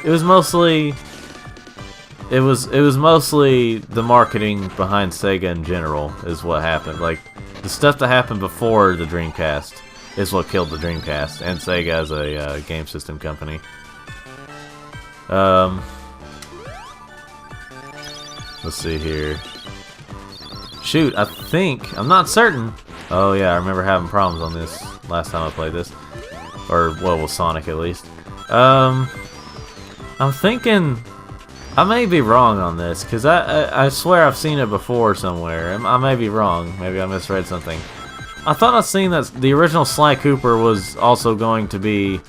it was mostly it was mostly the marketing behind Sega in general is what happened. Like the stuff that happened before the Dreamcast is what killed the Dreamcast and Sega as a game system company. Let's see here. Shoot, I'm not certain. Oh yeah, I remember having problems on this last time I played this. Or, well, with Sonic at least. I'm thinking, I may be wrong on this, because I swear I've seen it before somewhere. I may be wrong, maybe I misread something. I thought I'd seen that the original Sly Cooper was also going to be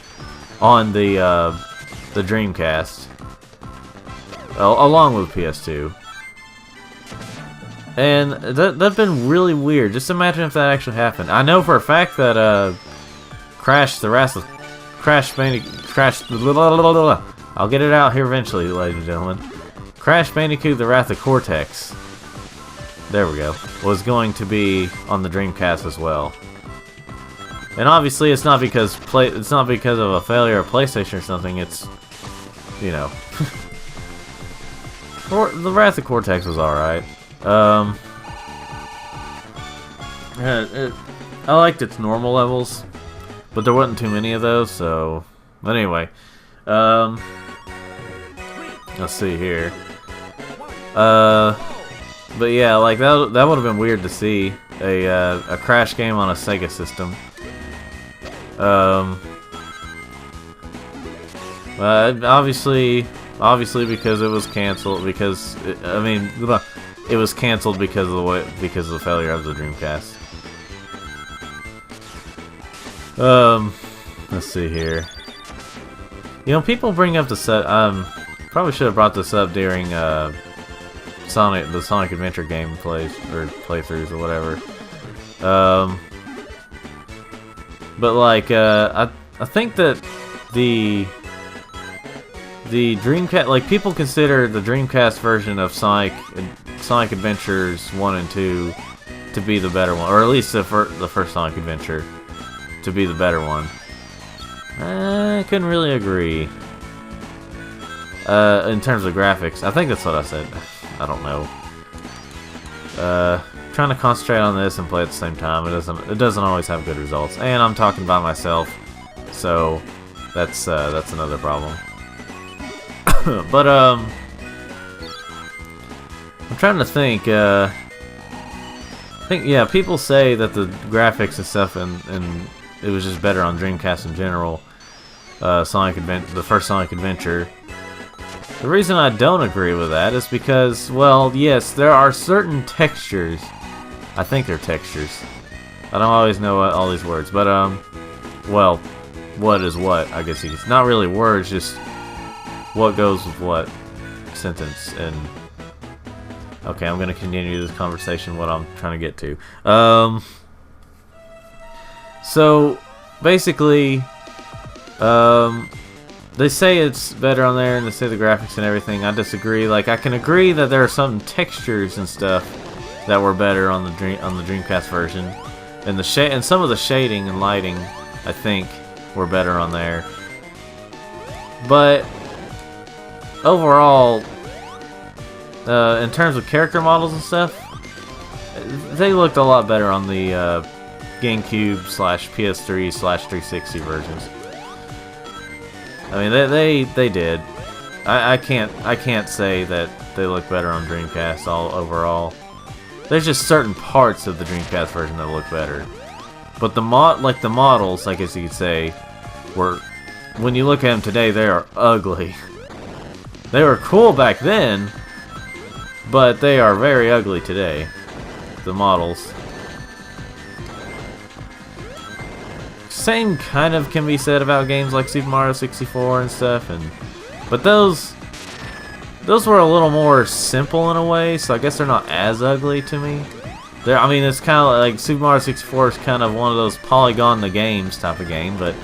on the Dreamcast. Along with PS2. And that'd been really weird. Just imagine if that actually happened. I know for a fact that Crash Bandicoot. I'll get it out here eventually, ladies and gentlemen. Crash Bandicoot: The Wrath of Cortex. There we go. Was going to be on the Dreamcast as well. And obviously, it's not because of a failure of PlayStation or something. It's, you know, The Wrath of Cortex was all right. I liked its normal levels, but there wasn't too many of those, so... But anyway, let's see here. But yeah, like, that would have been weird to see, a Crash game on a Sega system. Obviously because it was canceled, because, it was canceled because of the failure of the Dreamcast. Let's see here. You know, people bring up the probably should have brought this up during the Sonic Adventure gameplays or playthroughs or whatever. But like, I think that the Dreamcast, like, people consider the Dreamcast version of Sonic Adventures 1 and 2 to be the better one, or at least the first Sonic Adventure to be the better one. I couldn't really agree. In terms of graphics, I think that's what I said. I don't know. Trying to concentrate on this and play at the same time, it doesn't always have good results. And I'm talking by myself, so that's another problem. But I'm trying to think. Yeah, people say that the graphics and stuff and it was just better on Dreamcast in general. The first Sonic Adventure. The reason I don't agree with that is because, well, yes, there are certain textures. I think they're textures. I don't always know all these words, but well, what is what? I guess it's not really words, just what goes with what sentence. And okay, I'm gonna continue this conversation. What I'm trying to get to. So basically, they say it's better on there, and they say the graphics and everything. I disagree. Like, I can agree that there are some textures and stuff that were better on the Dreamcast version, and and some of the shading and lighting, I think, were better on there. But overall, in terms of character models and stuff, they looked a lot better on the GameCube / PS3 / 360 versions. I mean, they did. I can't say that they look better on Dreamcast overall. There's just certain parts of the Dreamcast version that look better. But the models, I guess you could say, when you look at them today, they are ugly. They were cool back then, but they are very ugly today. The models. Same kind of can be said about games like Super Mario 64 and stuff, but those were a little more simple in a way, so I guess they're not as ugly to me. I mean, it's kind of like Super Mario 64 is kind of one of those Polygon the Games type of game, but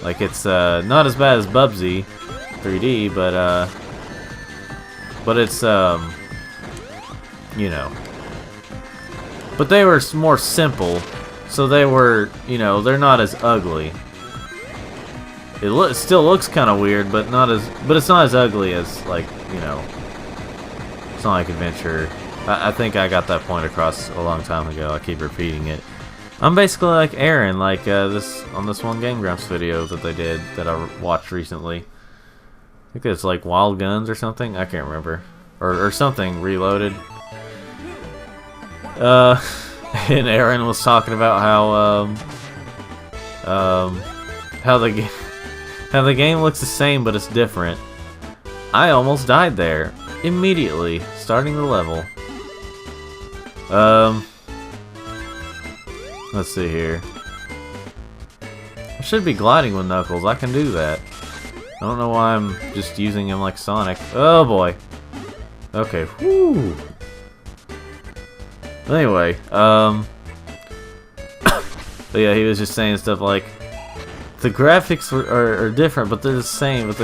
like it's not as bad as Bubsy 3D, but it's you know, but they were more simple. So they were, you know, they're not as ugly. it still looks kind of weird, but it's not as ugly as, like, you know, Sonic Adventure. I think I got that point across a long time ago. I keep repeating it. I'm basically like Aaron, like this on this one Game Grumps video that they did that I watched recently. I think it's like Wild Guns or something. I can't remember, or something Reloaded. And Aaron was talking about how the game looks the same but it's different. I almost died there immediately starting the level. Let's see here. I should be gliding with Knuckles. I can do that. I don't know why I'm just using him like Sonic. Oh boy. Okay. Whoo. Anyway, but yeah, he was just saying stuff like the graphics are different, but they're the same. But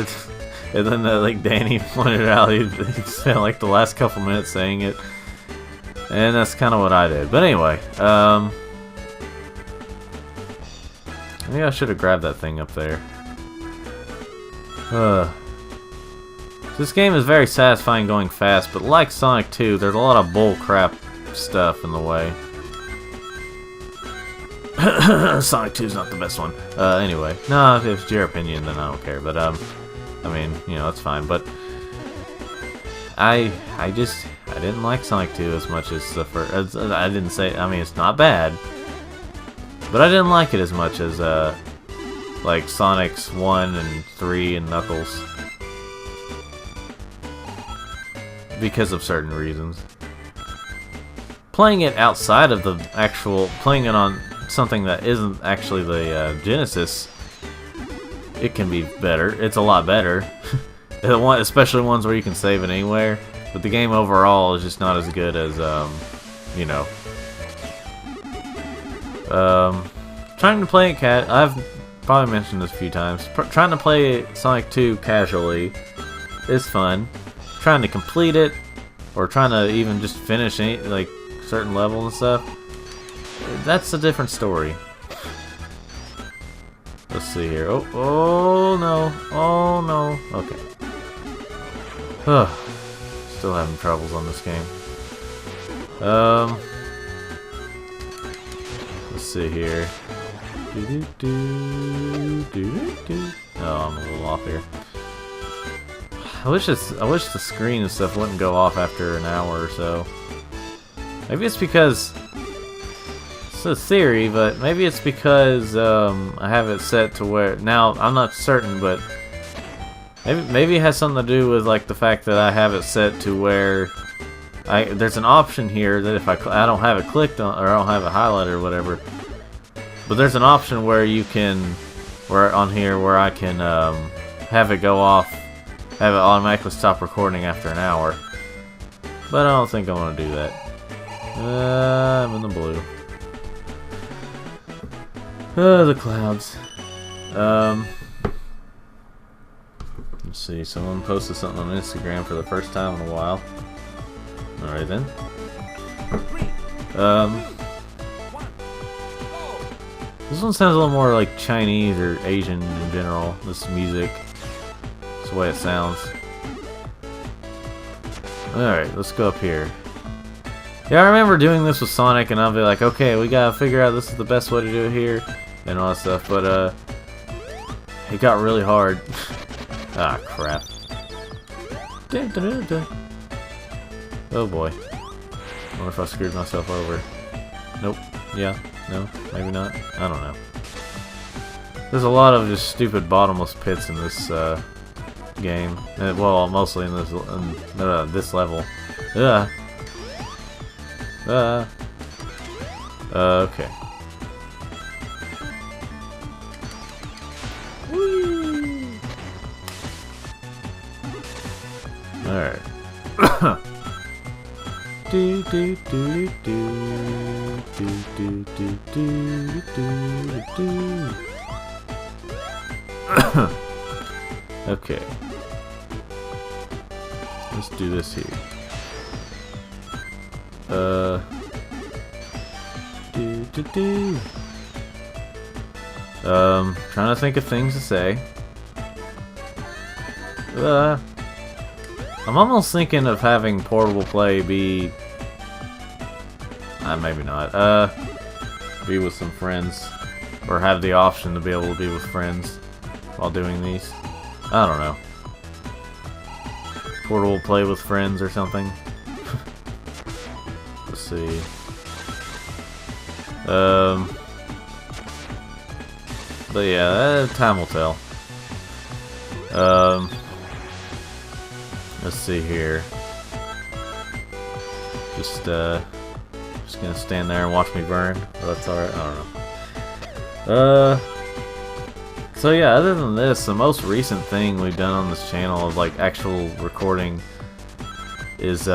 and then like Danny pointed out, he spent like the last couple minutes saying it, and that's kind of what I did. But anyway, maybe I should have grabbed that thing up there. This game is very satisfying going fast, but like Sonic 2, there's a lot of bull crap stuff in the way. Sonic 2 is not the best one. Anyway, no, if it's your opinion, then I don't care. But I mean, you know, it's fine. But I didn't like Sonic 2 as much as the first. I didn't say. I mean, it's not bad, but I didn't like it as much as like Sonic's 1 and 3 and Knuckles because of certain reasons. Playing it outside of the actual, playing it on something that isn't actually the Genesis, it can be better. It's a lot better. Especially ones where you can save it anywhere. But the game overall is just not as good as, you know. Trying to play it I've probably mentioned this a few times. Trying to play Sonic 2 casually is fun. Trying to complete it, or trying to even just finish any, like, certain level and stuff, that's a different story. Let's see here. Oh no. Oh no. Okay. Still having troubles on this game. Let's see here. Oh, I'm a little off here. I wish the screen and stuff wouldn't go off after an hour or so. Maybe it's because it's a theory, but maybe it's because I have it set to where now I'm not certain, but maybe it has something to do with like the fact that I have it set to where there's an option here that if I don't have it clicked on, or I don't have it highlighted or whatever, but there's an option where you can on here where I can have it go off, have it automatically stop recording after an hour, but I don't think I want to do that. I'm in the blue. The clouds. Let's see, someone posted something on Instagram for the first time in a while. Alright then. This one sounds a little more like Chinese or Asian in general, this music. That's the way it sounds. Alright, let's go up here. Yeah, I remember doing this with Sonic, and I'll be like, okay, we gotta figure out this is the best way to do it here, and all that stuff, but, it got really hard. Ah, crap. Oh boy. I wonder if I screwed myself over. Nope. Yeah. No. Maybe not. I don't know. There's a lot of just stupid bottomless pits in this, game. Well, mostly in this level. Yeah. Okay. Alright. Okay. Let's do this here. Trying to think of things to say. I'm almost thinking of having portable play be... maybe not. Be with some friends. Or have the option to be able to be with friends while doing these. I don't know. Portable play with friends or something. Let's see. But yeah, time will tell. Let's see here. Just gonna stand there and watch me burn. Oh, that's alright. I don't know. So yeah, other than this, the most recent thing we've done on this channel of like actual recording is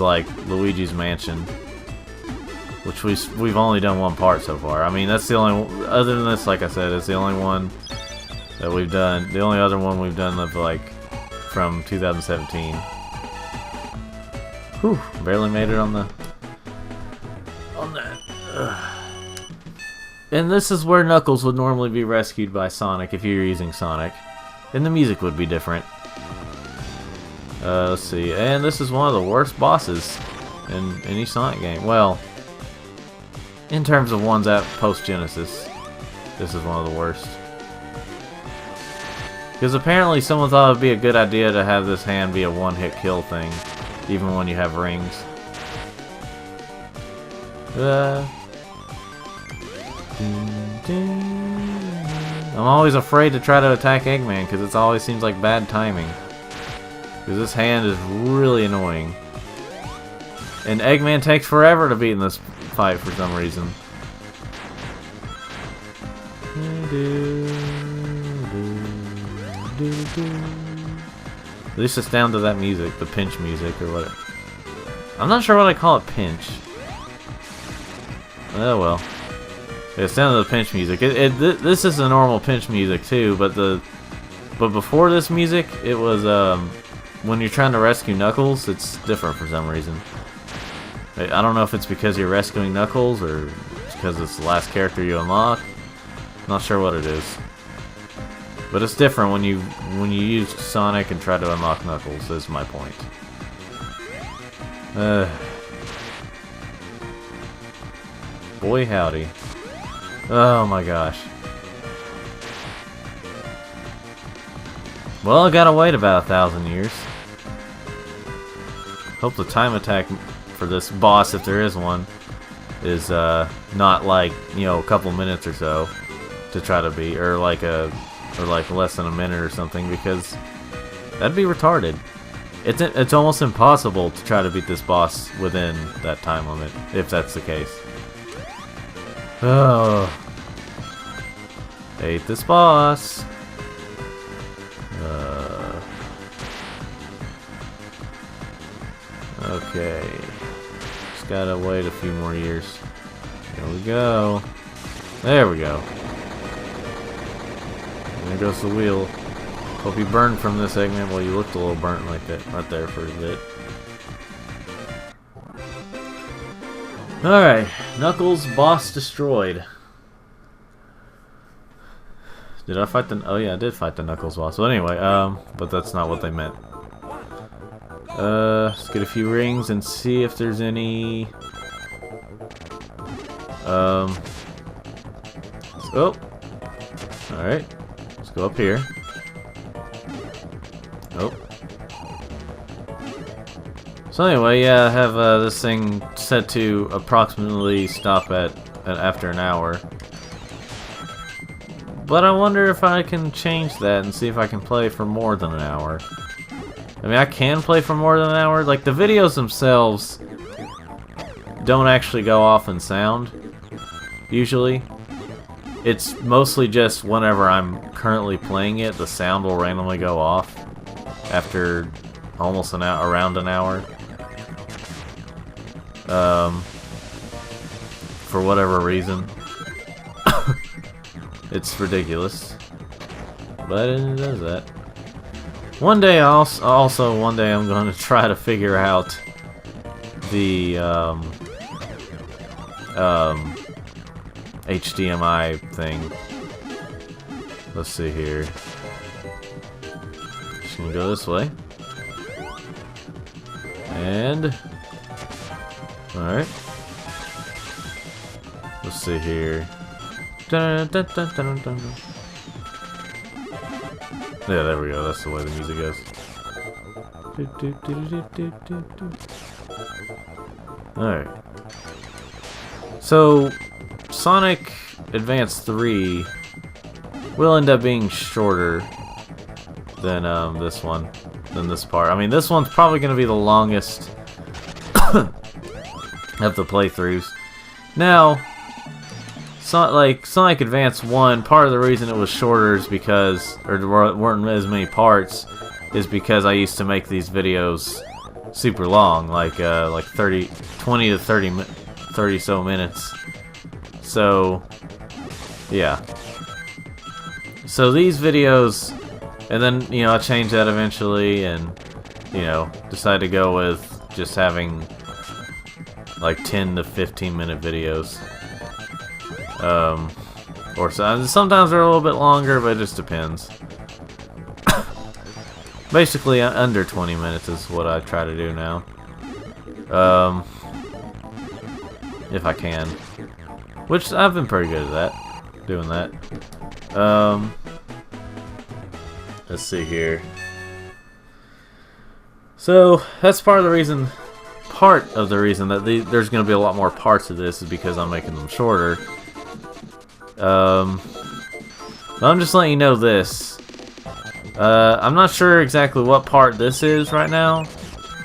like Luigi's Mansion, which we've only done one part so far. I mean, that's the only. Other than this, like I said, it's the only one that we've done. The only other one we've done of like from 2017. Whew, barely made it on that. And this is where Knuckles would normally be rescued by Sonic if you're using Sonic. And the music would be different. Let's see. And this is one of the worst bosses in any Sonic game. Well, in terms of ones at post-Genesis, this is one of the worst. Because apparently someone thought it would be a good idea to have this hand be a one-hit kill thing, even when you have rings. I'm always afraid to try to attack Eggman because it always seems like bad timing. Because this hand is really annoying. And Eggman takes forever to beat in this fight for some reason. At least it's down to that music, the pinch music or what. I'm not sure what I call it, pinch. Oh well. It's down to the pinch music. This is the normal pinch music too, but before this music, it was when you're trying to rescue Knuckles, it's different for some reason. I don't know if it's because you're rescuing Knuckles or it's because it's the last character you unlock. Not sure what it is, but it's different when you use Sonic and try to unlock Knuckles. Is my point. Boy howdy. Oh my gosh. Well, I gotta wait about 1,000 years. Hope the time attack for this boss, if there is one, is not like, you know, a couple minutes or so to try to beat, or like less than a minute or something, because that'd be retarded. It's almost impossible to try to beat this boss within that time limit, if that's the case. Oh, hate this boss. Okay, just gotta wait a few more years. Here we go. There we go. And there goes the wheel. Hope you burned from this segment. Well, you looked a little burnt like that right there for a bit. Alright, Knuckles boss destroyed. Did I fight the... Oh yeah, I did fight the Knuckles boss. Well anyway, but that's not what they meant. Let's get a few rings and see if there's any... Let's go. Alright, let's go up here. Oh. So anyway, yeah, I have this thing set to approximately stop at after an hour. But I wonder if I can change that and see if I can play for more than an hour. I mean, I can play for more than an hour. Like, the videos themselves don't actually go off in sound, usually. It's mostly just whenever I'm currently playing it, the sound will randomly go off after almost an hour, around an hour. For whatever reason. It's ridiculous. But it does that. One day, one day I'm going to try to figure out the HDMI thing. Let's see here. gonna go this way. And alright. Let's see here. Dun, dun, dun, dun, dun, dun. Yeah, there we go. That's the way the music goes. Alright. So, Sonic Advance 3 will end up being shorter than this part. I mean, this one's probably going to be the longest of the playthroughs. Now, Sonic Advance 1, part of the reason it was shorter is because, or there weren't as many parts, is because I used to make these videos super long, like 20 to 30 so minutes. So, yeah. So these videos, and then, you know, I changed that eventually, and, you know, decided to go with just having like 10 to 15 minute videos. Or sometimes they're a little bit longer, but it just depends. Basically, under 20 minutes is what I try to do now. If I can. Which, I've been pretty good at that. Doing that. Let's see here. So, that's part of the reason that there's going to be a lot more parts of this is because I'm making them shorter. I'm just letting you know this. I'm not sure exactly what part this is right now,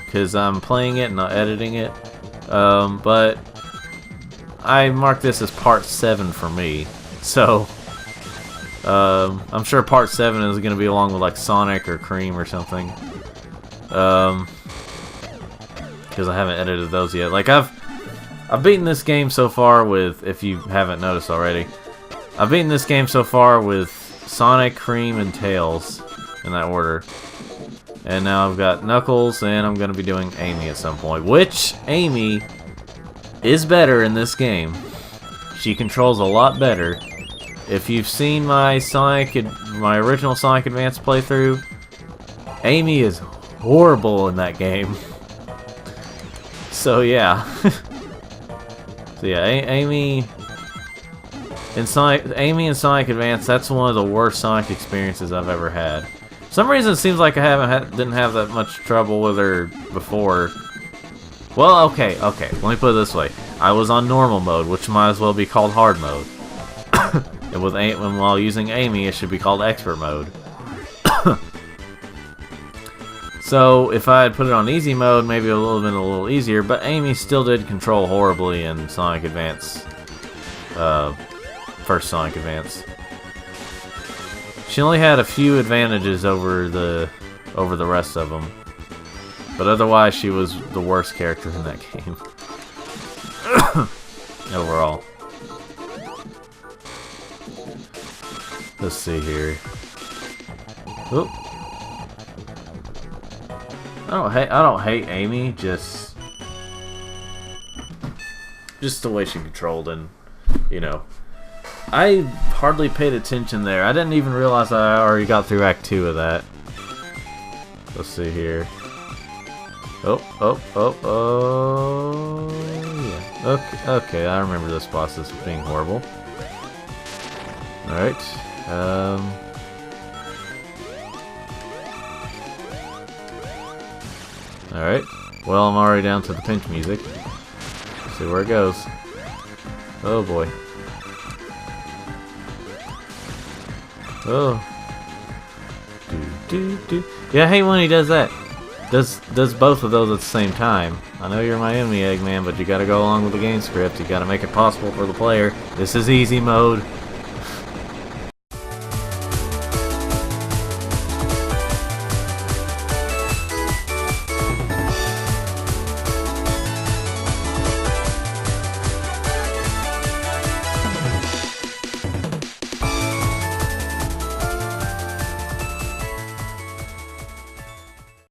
because I'm playing it and not editing it. But I marked this as part 7 for me. So, I'm sure part 7 is going to be along with like Sonic or Cream or something. Because I haven't edited those yet. Like I've beaten this game so far with, if you haven't noticed already, I've beaten this game so far with Sonic, Cream, and Tails in that order. And now I've got Knuckles, and I'm going to be doing Amy at some point. Which, Amy is better in this game. She controls a lot better. If you've seen my original Sonic Advance playthrough, Amy is horrible in that game. So yeah. So yeah, Amy in Sonic Advance, that's one of the worst Sonic experiences I've ever had. For some reason it seems like I didn't have that much trouble with her before. Well, okay, let me put it this way. I was on normal mode, which might as well be called hard mode. And while using Amy, it should be called expert mode. So, if I had put it on easy mode, maybe it would have been a little easier, but Amy still did control horribly in Sonic Advance. First Sonic Advance. She only had a few advantages over the rest of them. But otherwise, she was the worst character in that game. Overall. Let's see here. Oop. I don't hate Amy, just the way she controlled, and you know, I hardly paid attention there. I didn't even realize I already got through Act 2 of that. Let's see here. Oh, yeah. Okay, I remember this boss as being horrible. Alright, Alright, well, I'm already down to the pinch music. Let's see where it goes. Oh boy. Oh. Yeah, I hate when he does that. Does both of those at the same time. I know you're my enemy, Eggman, but you gotta go along with the game script. You gotta make it possible for the player. This is easy mode.